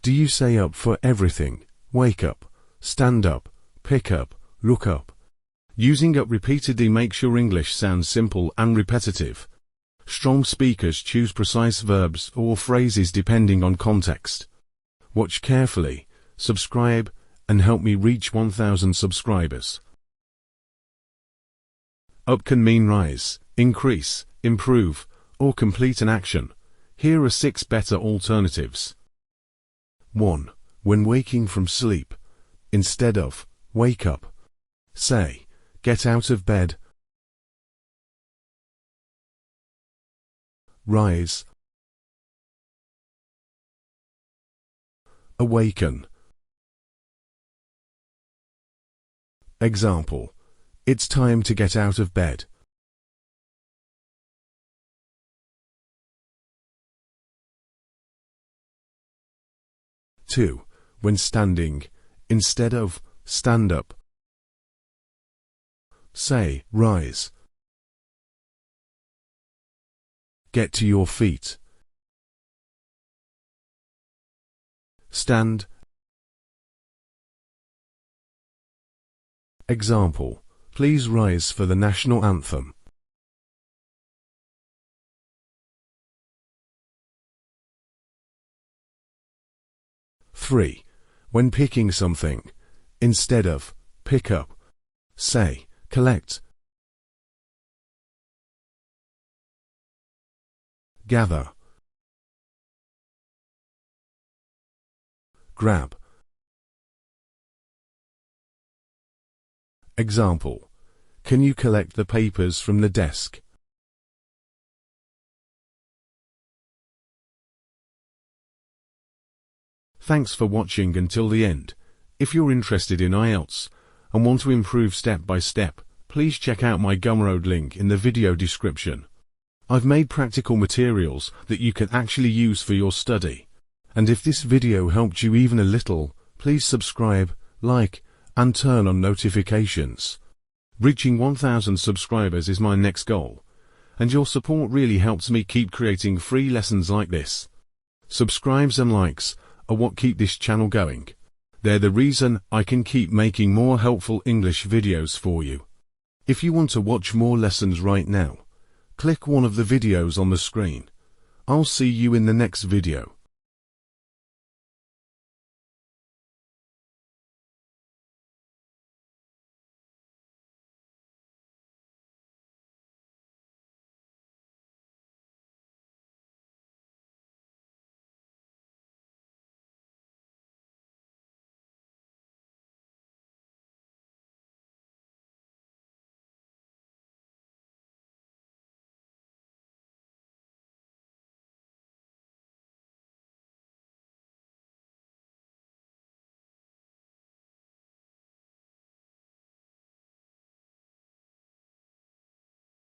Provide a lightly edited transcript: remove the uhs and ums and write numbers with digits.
Do you say up for everything, wake up, stand up, pick up, look up? Using up repeatedly makes your English sound simple and repetitive. Strong speakers choose precise verbs or phrases depending on context. Watch carefully, subscribe, and help me reach 1,000 subscribers. Up can mean rise, increase, improve, or complete an action. Here are 6 better alternatives. 1. When waking from sleep. Instead of wake up, say get out of bed. Rise. Awaken. Example: it's time to get out of bed. Two. When standing. Instead of stand up, say rise. Get to your feet. Stand. Example: please rise for the national anthem. Three. When picking something. Instead of pick up, say collect. Gather. Grab. Example: can you collect the papers from the desk? Thanks for watching until the end. If you're interested in IELTS and want to improve step by step, please check out my Gumroad link in the video description. I've made practical materials that you can actually use for your study. And if this video helped you even a little, please subscribe, like, and turn on notifications. Reaching 1,000 subscribers is my next goal, and your support really helps me keep creating free lessons like this. Subscribes and likes are what keep this channel going. They're the reason I can keep making more helpful English videos for you. If you want to watch more lessons right now, click one of the videos on the screen. I'll see you in the next video.